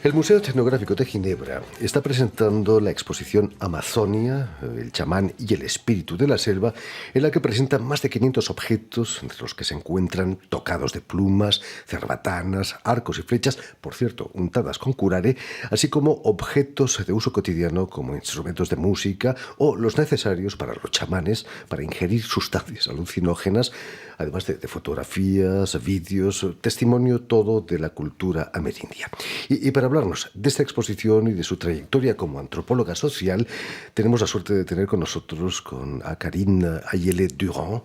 El Museo Etnográfico de Ginebra está presentando la exposición Amazonia, el chamán y el espíritu de la selva, en la que presenta más de 500 objetos, entre los que se encuentran tocados de plumas, cerbatanas, arcos y flechas, por cierto, untadas con curare, así como objetos de uso cotidiano como instrumentos de música o los necesarios para los chamanes para ingerir sustancias alucinógenas, además de fotografías, vídeos, testimonio todo de la cultura amerindia. Y para hablarnos de esta exposición y de su trayectoria como antropóloga social, tenemos la suerte de tener con nosotros a Karine Ayelet-Durand,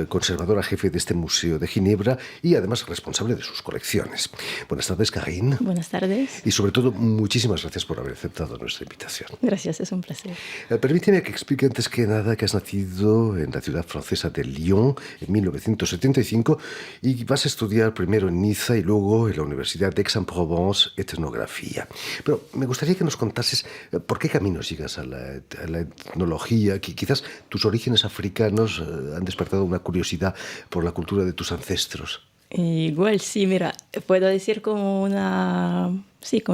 conservadora jefe de este Museo de Ginebra y además responsable de sus colecciones. Buenas tardes, Karine. Buenas tardes. Y sobre todo, muchísimas gracias por haber aceptado nuestra invitación. Gracias, es un placer. Permíteme que explique antes que nada que has nacido en la ciudad francesa de Lyon en 1975 y vas a estudiar primero en Niza y luego en la Universidad d'Aix-en-Provence etnografía. Pero me gustaría que nos contases por qué caminos llegas a la etnología, que quizás tus orígenes africanos han despertado una curiosidad por la cultura de tus ancestros. Igual, sí, mira, puedo decir como una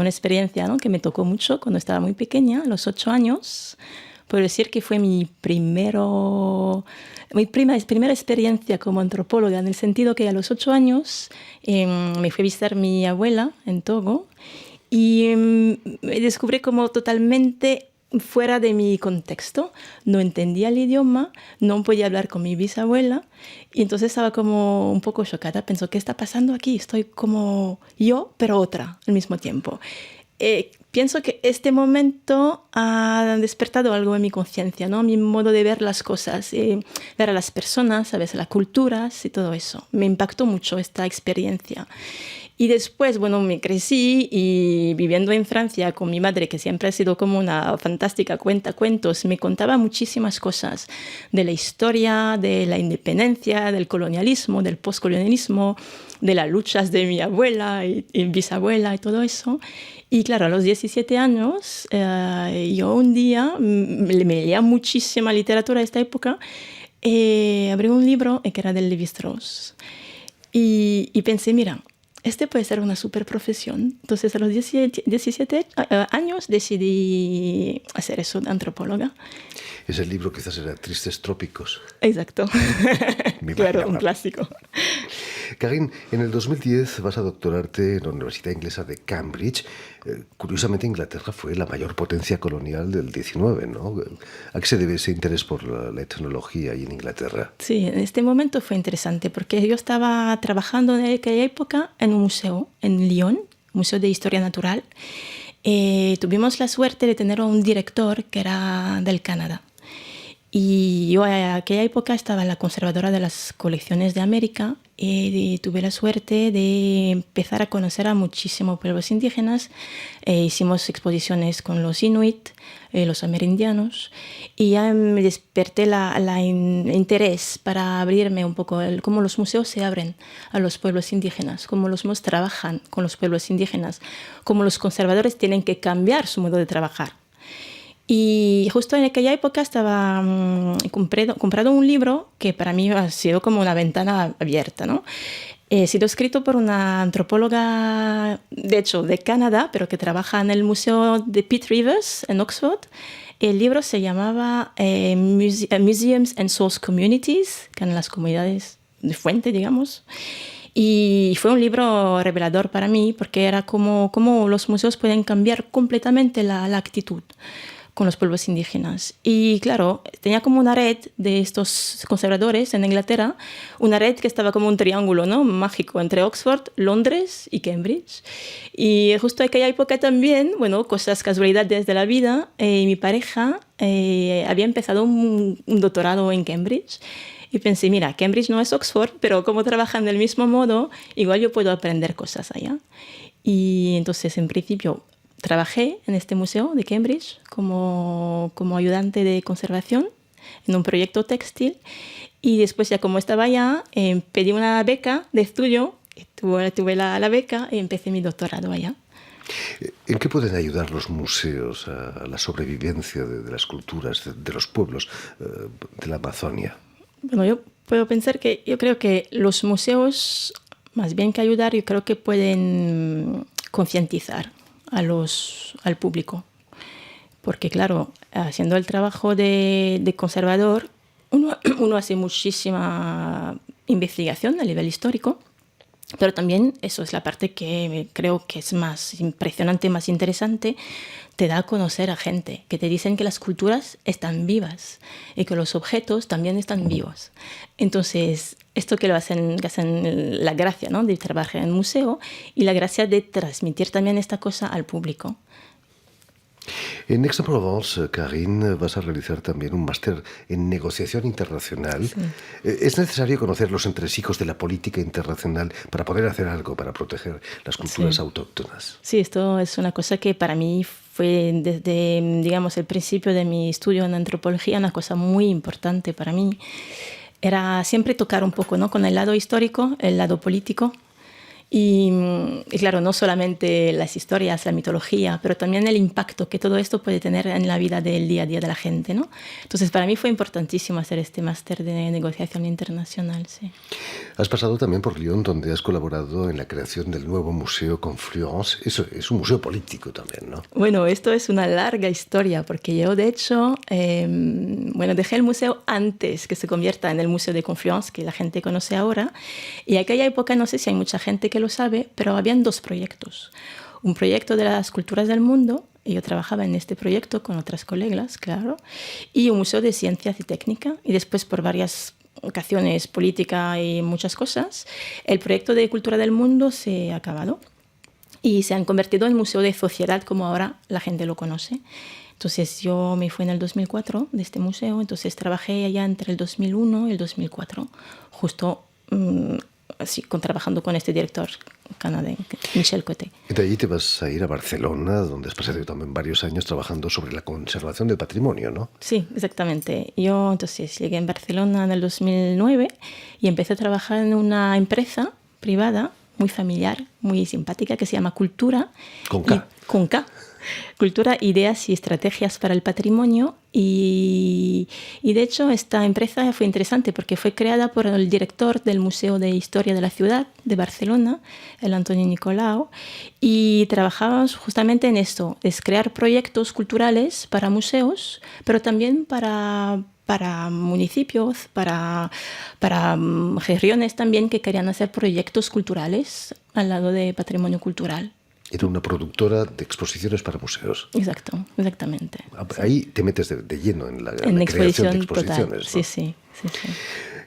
experiencia, ¿no?, que me tocó mucho cuando estaba muy pequeña, a los 8 años. Puedo decir que fue mi primera experiencia como antropóloga, en el sentido que a los 8 años me fui a visitar mi abuela en Togo y me descubrí como totalmente fuera de mi contexto. No entendía el idioma, no podía hablar con mi bisabuela y entonces estaba como un poco chocada. Pensó, ¿qué está pasando aquí? Estoy como yo, pero otra al mismo tiempo. Pienso que este momento ha despertado algo en mi conciencia, ¿no? Mi modo de ver las cosas, ver a las personas, ¿sabes?, las culturas y todo eso. Me impactó mucho esta experiencia. Y después, bueno, me crecí y viviendo en Francia con mi madre, que siempre ha sido como una fantástica cuentacuentos, me contaba muchísimas cosas de la historia, de la independencia, del colonialismo, del postcolonialismo, de las luchas de mi abuela y bisabuela y todo eso. Y claro, a los 17 años, yo un día me leía muchísima literatura de esta época, abrí un libro que era de Lévi-Strauss y pensé, mira, este puede ser una super profesión. Entonces, a los 17 años decidí hacer eso de antropóloga. Ese libro quizás era Tristes Trópicos. Exacto. Claro, un clásico. Karine, en el 2010 vas a doctorarte en la Universidad Inglesa de Cambridge. Curiosamente, Inglaterra fue la mayor potencia colonial del XIX, ¿no? ¿A qué se debe ese interés por la etnología ahí en Inglaterra? Sí, en este momento fue interesante porque yo estaba trabajando en aquella época en un museo en Lyon, Museo de Historia Natural. Tuvimos la suerte de tener un director que era del Canadá. Y yo en aquella época estaba en la conservadora de las colecciones de América y tuve la suerte de empezar a conocer a muchísimos pueblos indígenas. Hicimos exposiciones con los inuit, los amerindianos, y ya me desperté el interés para abrirme un poco cómo los museos se abren a los pueblos indígenas, cómo los museos trabajan con los pueblos indígenas, cómo los conservadores tienen que cambiar su modo de trabajar. Y justo en aquella época estaba comprado un libro que para mí ha sido como una ventana abierta, ¿no? Ha sido escrito por una antropóloga, de hecho, de Canadá, pero que trabaja en el Museo de Pitt Rivers en Oxford. El libro se llamaba Museums and Source Communities, que eran las comunidades de fuente, digamos. Y fue un libro revelador para mí porque era como los museos pueden cambiar completamente la actitud con los pueblos indígenas. Y claro, tenía como una red de estos conservadores en Inglaterra, una red que estaba como un triángulo, ¿no?, mágico entre Oxford, Londres y Cambridge. Y justo en aquella época también, bueno, casualidades de la vida, mi pareja había empezado un doctorado en Cambridge. Y pensé, mira, Cambridge no es Oxford, pero como trabajan del mismo modo, igual yo puedo aprender cosas allá. Y entonces, en principio, trabajé en este museo de Cambridge como ayudante de conservación en un proyecto textil y después ya como estaba allá pedí una beca de estudio, tuve la beca y empecé mi doctorado allá. ¿En qué pueden ayudar los museos a la sobrevivencia de las culturas, de los pueblos de la Amazonia? Bueno, yo puedo pensar que yo creo que los museos, más bien que ayudar, yo creo que pueden concientizar al público. Porque, claro, haciendo el trabajo de conservador, uno hace muchísima investigación a nivel histórico, pero también eso es la parte que creo que es más impresionante, más interesante, te da a conocer a gente, que te dicen que las culturas están vivas y que los objetos también están vivos. Entonces, esto que hacen la gracia, ¿no?, de trabajar en museo y la gracia de transmitir también esta cosa al público. En Aix-en-Provence, Karine, vas a realizar también un máster en negociación internacional. Sí. ¿Es necesario conocer los entresijos de la política internacional para poder hacer algo para proteger las culturas autóctonas? Sí, esto es una cosa que para mí fue desde, digamos, el principio de mi estudio en antropología una cosa muy importante para mí. Era siempre tocar un poco, ¿no?, con el lado histórico, el lado político. Y claro, no solamente las historias, la mitología, pero también el impacto que todo esto puede tener en la vida del día a día de la gente, ¿no? Entonces, para mí fue importantísimo hacer este máster de negociación internacional, sí. Has pasado también por Lyon, donde has colaborado en la creación del nuevo Museo Confluence. Eso es un museo político también, ¿no? Bueno, esto es una larga historia, porque yo, de hecho, dejé el museo antes que se convierta en el Museo de Confluence, que la gente conoce ahora. Y en aquella época, no sé si hay mucha gente que lo sabe, pero habían dos proyectos. Un proyecto de las culturas del mundo, y yo trabajaba en este proyecto con otras colegas, claro, y un museo de ciencias y técnica, y después por varias ocasiones, política y muchas cosas, el proyecto de cultura del mundo se ha acabado y se han convertido en museo de sociedad como ahora la gente lo conoce. Entonces yo me fui en el 2004 de este museo, entonces trabajé allá entre el 2001 y el 2004, justo trabajando con este director canadiense, Michel Coté. Y de allí te vas a ir a Barcelona, donde has pasado también varios años trabajando sobre la conservación del patrimonio, ¿no? Sí, exactamente. Yo entonces llegué en Barcelona en el 2009 y empecé a trabajar en una empresa privada muy familiar, muy simpática, que se llama Cultura. Con K. Con K. Cultura, Ideas y Estrategias para el Patrimonio. Y de hecho esta empresa fue interesante porque fue creada por el director del Museo de Historia de la Ciudad de Barcelona, el Antoni Nicolau, y trabajábamos justamente en esto, es crear proyectos culturales para museos, pero también para municipios, para regiones también que querían hacer proyectos culturales al lado de patrimonio cultural. Era una productora de exposiciones para museos. Exacto, exactamente. Ahí te metes de lleno en la creación de exposiciones. Total. ¿no? Sí.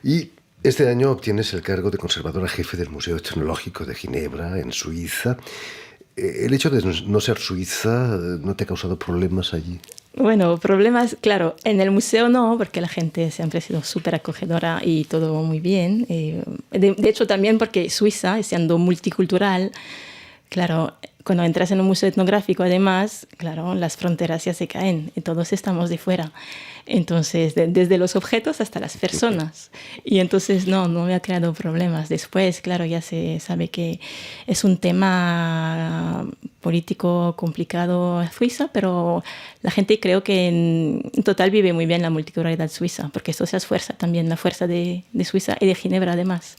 Y este año obtienes el cargo de conservadora jefe del Museo Etnológico de Ginebra, en Suiza. ¿El hecho de no ser suiza no te ha causado problemas allí? Bueno, problemas, claro, en el museo no, porque la gente siempre ha sido súper acogedora y todo muy bien. De hecho, también porque Suiza, siendo multicultural, claro, cuando entras en un museo etnográfico, además, claro, las fronteras ya se caen y todos estamos de fuera. Entonces, desde los objetos hasta las personas. Y entonces, no me ha creado problemas. Después, claro, ya se sabe que es un tema político complicado en Suiza, pero la gente creo que en total vive muy bien la multiculturalidad suiza, porque esto se esfuerza también, la fuerza de Suiza y de Ginebra, además.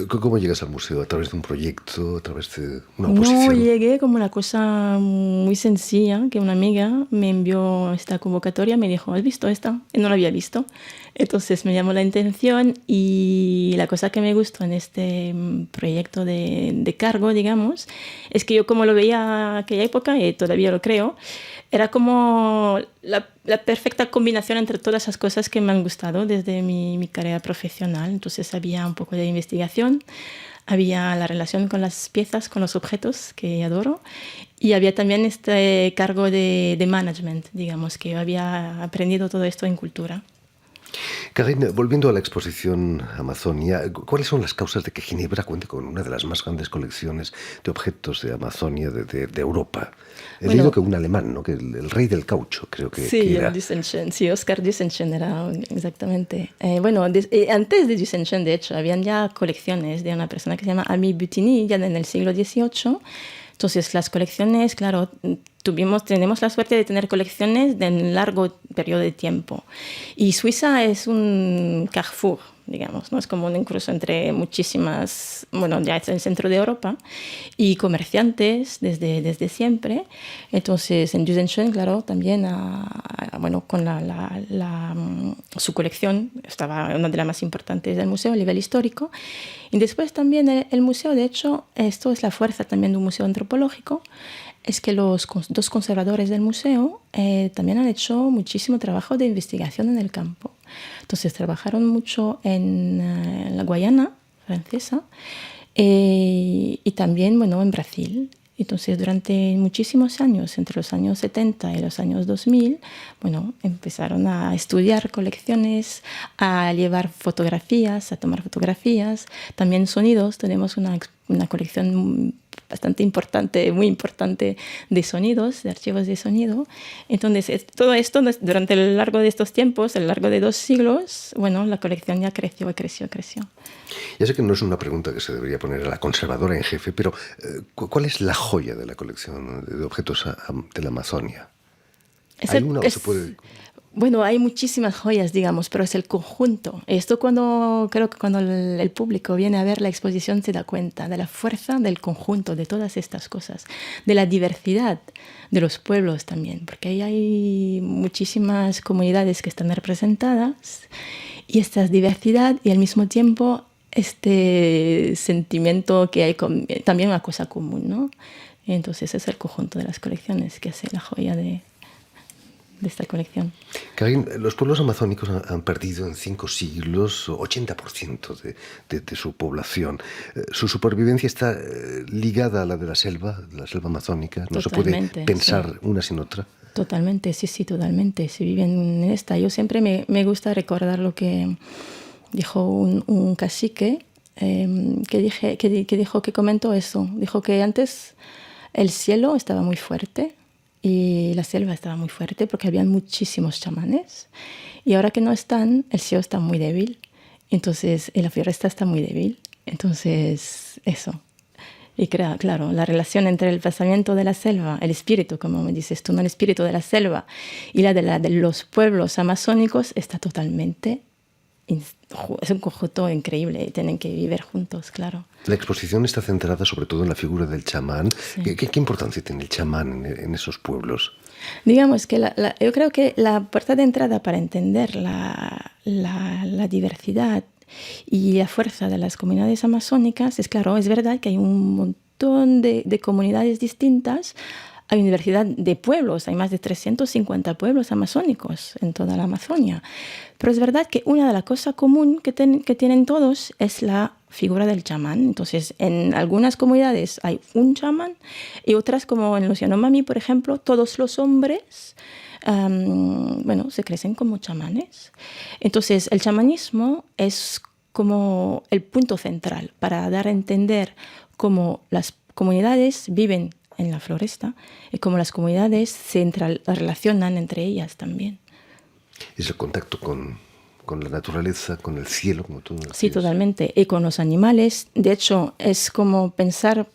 ¿Cómo llegas al museo? ¿A través de un proyecto? ¿A través de una oposición? No, llegué como una cosa muy sencilla, que una amiga me envió esta convocatoria, me dijo, ¿has visto esta? Y no la había visto. Entonces me llamó la atención y la cosa que me gustó en este proyecto de cargo, digamos, es que yo como lo veía en aquella época, y todavía lo creo, era como la perfecta combinación entre todas esas cosas que me han gustado desde mi carrera profesional. Entonces había un poco de investigación, había la relación con las piezas, con los objetos, que adoro, y había también este cargo de management, digamos, que yo había aprendido todo esto en cultura. Karine, volviendo a la exposición Amazonia, ¿cuáles son las causas de que Ginebra cuente con una de las más grandes colecciones de objetos de Amazonia de Europa? He leído que un alemán, ¿no?, que el rey del caucho, creo que sí, era. Sí, Oscar Dusenchen era, exactamente. Antes de Dusenchen, de hecho, habían ya colecciones de una persona que se llama Ami Butini, ya en el siglo XVIII. Entonces, las colecciones, claro, tenemos la suerte de tener colecciones de un largo periodo de tiempo. Y Suiza es un carrefour, digamos, ¿no? Es como un incluso entre muchísimas, bueno, ya es el centro de Europa, y comerciantes desde siempre. Entonces, en Düsenschön, claro, también, bueno, con su colección, estaba una de las más importantes del museo a nivel histórico. Y después también el museo, de hecho, esto es la fuerza también de un museo antropológico, es que los dos conservadores del museo también han hecho muchísimo trabajo de investigación en el campo. Entonces trabajaron mucho en la Guayana francesa y también, bueno, en Brasil. Entonces, durante muchísimos años, entre los años 70 y los años 2000, bueno, empezaron a estudiar colecciones, a llevar fotografías, a tomar fotografías, también sonidos. Tenemos una colección bastante importante, muy importante de sonidos, de archivos de sonido. Entonces, todo esto, durante el largo de estos tiempos, a lo largo de 2 siglos, bueno, la colección ya creció. Ya sé que no es una pregunta que se debería poner a la conservadora en jefe, pero ¿cuál es la joya de la colección de objetos de la Amazonia? ¿Hay una o se puede...? Bueno, hay muchísimas joyas, digamos, pero es el conjunto. Esto creo que cuando el público viene a ver la exposición se da cuenta de la fuerza del conjunto, de todas estas cosas, de la diversidad de los pueblos también, porque ahí hay muchísimas comunidades que están representadas y esta diversidad y al mismo tiempo este sentimiento que hay también una cosa común, ¿no? Entonces es el conjunto de las colecciones que hace la joya de esta colección. Karin, los pueblos amazónicos han perdido en 5 siglos 80% de su población. Su supervivencia está ligada a la de la selva amazónica. No Totalmente, se puede pensar una sin otra. Totalmente, sí, totalmente. Se viven en esta. Yo siempre me gusta recordar lo que dijo un cacique que comentó eso. Dijo que antes el cielo estaba muy fuerte y la selva estaba muy fuerte porque habían muchísimos chamanes. Y ahora que no están, el cielo está muy débil. Entonces, la floresta está muy débil. Entonces, eso. Y claro, la relación entre el pensamiento de la selva, el espíritu, como me dices tú, ¿no? El espíritu de la selva y la de los pueblos amazónicos está totalmente... Es un conjunto increíble y tienen que vivir juntos, claro. La exposición está centrada sobre todo en la figura del chamán. Sí. ¿Qué importancia tiene el chamán en esos pueblos? Digamos que yo creo que la puerta de entrada para entender la diversidad y la fuerza de las comunidades amazónicas es, claro, es verdad que hay un montón de comunidades distintas. Hay una diversidad de pueblos, hay más de 350 pueblos amazónicos en toda la Amazonia. Pero es verdad que una de las cosas comunes que tienen todos es la figura del chamán. Entonces, en algunas comunidades hay un chamán y otras, como en los Yanomami, por ejemplo, todos los hombres se crecen como chamanes. Entonces, el chamanismo es como el punto central para dar a entender cómo las comunidades viven en la floresta y cómo las comunidades se relacionan entre ellas también. Es el contacto con la naturaleza, con el cielo, como tú decías. Sí, totalmente. Y con los animales. De hecho, es como pensar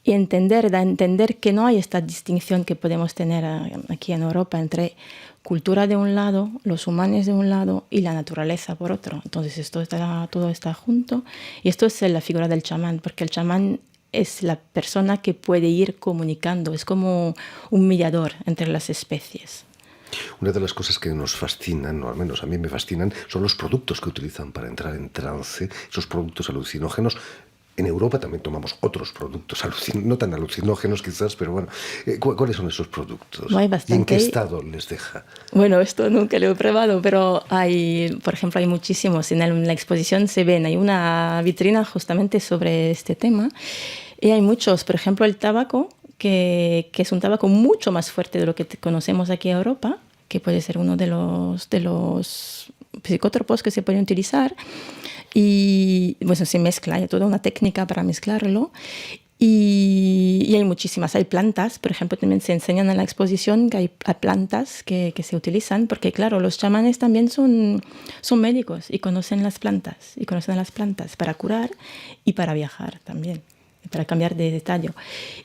y entender que no hay esta distinción que podemos tener aquí en Europa entre cultura de un lado, los humanos de un lado y la naturaleza por otro. Entonces, todo está junto. Y esto es la figura del chamán, porque el chamán es la persona que puede ir comunicando, es como un mediador entre las especies. Una de las cosas que nos fascinan, o al menos a mí me fascinan, son los productos que utilizan para entrar en trance, esos productos alucinógenos. En Europa también tomamos otros productos, no tan alucinógenos quizás, pero bueno, ¿cuáles son esos productos? No, hay bastante. ¿Y en qué estado les deja? Bueno, esto nunca lo he probado, pero por ejemplo, hay muchísimos. En la exposición se ven, hay una vitrina justamente sobre este tema. Y hay muchos, por ejemplo, el tabaco, que es un tabaco mucho más fuerte de lo que conocemos aquí en Europa, que puede ser uno de los psicótropos que se pueden utilizar. Y bueno, se mezcla, hay toda una técnica para mezclarlo. Y hay muchísimas, hay plantas, por ejemplo, también se enseñan en la exposición que hay plantas que se utilizan, porque claro, los chamanes también son médicos y conocen las plantas para curar y para viajar también, para cambiar de tallo.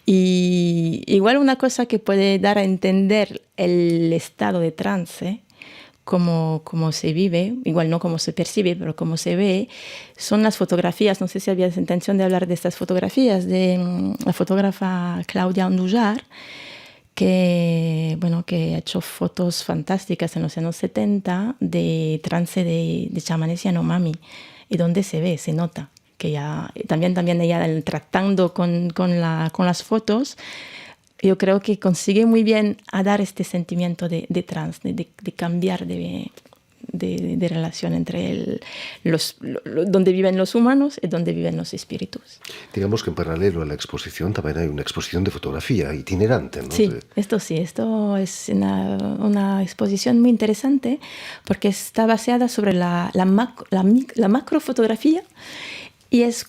Y igual una cosa que puede dar a entender el estado de trance cómo se vive, igual no cómo se percibe, pero cómo se ve, son las fotografías. No sé si habías intención de hablar de estas fotografías, de la fotógrafa Claudia Andújar, que ha hecho fotos fantásticas en los años 70 de trance de chamanes Yanomami, y donde se ve, se nota, que ya también ella tratando con las fotos, yo creo que consigue muy bien a dar este sentimiento de trance, de cambiar de relación entre donde viven los humanos y donde viven los espíritus. Digamos que en paralelo a la exposición también hay una exposición de fotografía itinerante, ¿no? Sí, esto es una exposición muy interesante porque está baseada sobre la macrofotografía, y es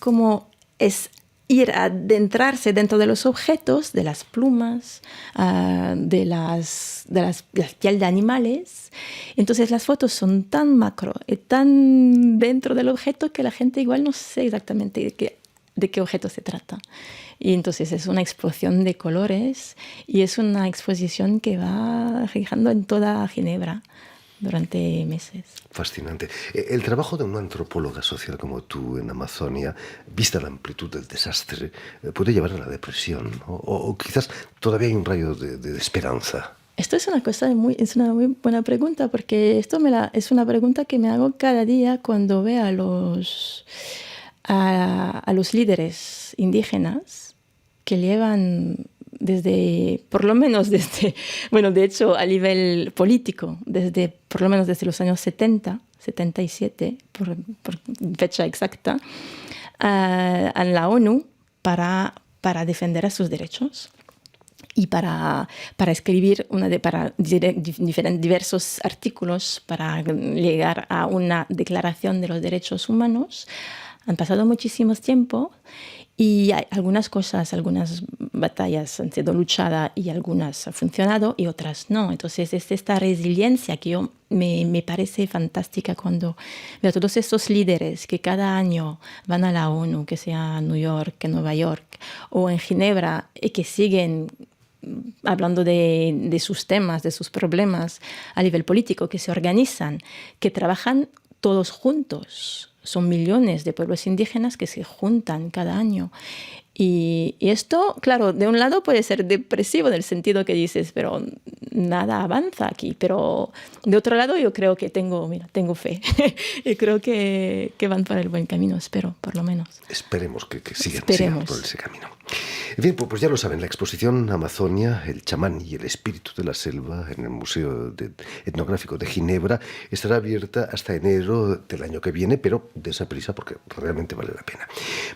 ir a adentrarse dentro de los objetos, de las plumas, de la piel de animales. Entonces las fotos son tan macro y tan dentro del objeto que la gente igual no sé exactamente de qué objeto se trata. Y entonces es una explosión de colores, y es una exposición que va girando en toda Ginebra durante meses. Fascinante. El trabajo de una antropóloga social como tú en Amazonia, vista la amplitud del desastre, puede llevar a la depresión, ¿no? O quizás todavía hay un rayo de esperanza. Esto es una muy buena pregunta, porque es una pregunta que me hago cada día cuando veo a los líderes indígenas que llevan por lo menos desde, de hecho a nivel político, por lo menos desde los años 70, 77, por fecha exacta, a la ONU para defender a sus derechos y para escribir diversos artículos para llegar a una declaración de los derechos humanos. Han pasado muchísimos tiempos. Y hay algunas batallas han sido luchadas y algunas han funcionado y otras no. Entonces es esta resiliencia que me parece fantástica cuando veo a todos estos líderes que cada año van a la ONU, que sea en New York, en Nueva York o en Ginebra, y que siguen hablando de sus temas, de sus problemas a nivel político, que se organizan, que trabajan todos juntos. Son millones de pueblos indígenas que se juntan cada año. Y esto, claro, de un lado puede ser depresivo en el sentido que dices, pero nada avanza aquí. Pero de otro lado yo creo que tengo fe. Y creo que van por el buen camino, espero, por lo menos. Esperemos que sigan por ese camino. Bien, pues ya lo saben, la exposición Amazonia, el chamán y el espíritu de la selva en el Museo Etnográfico de Ginebra estará abierta hasta enero del año que viene, pero desa prisa porque realmente vale la pena.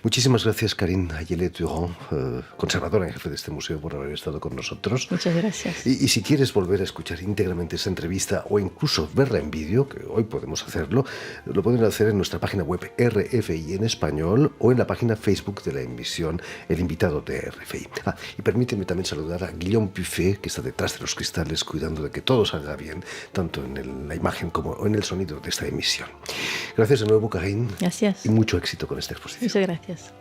Muchísimas gracias, Karine Ayelet-Durand, conservadora en jefe de este museo, por haber estado con nosotros. Muchas gracias. Y si quieres volver a escuchar íntegramente esa entrevista o incluso verla en vídeo, que hoy podemos hacerlo, lo pueden hacer en nuestra página web RFI en español o en la página Facebook de la emisión El Invitado de RFI. Y permíteme también saludar a Guillaume Buffet, que está detrás de los cristales cuidando de que todo salga bien, tanto en la imagen como en el sonido de esta emisión. Gracias de nuevo, Karine. Gracias. Y mucho éxito con esta exposición. Muchas gracias.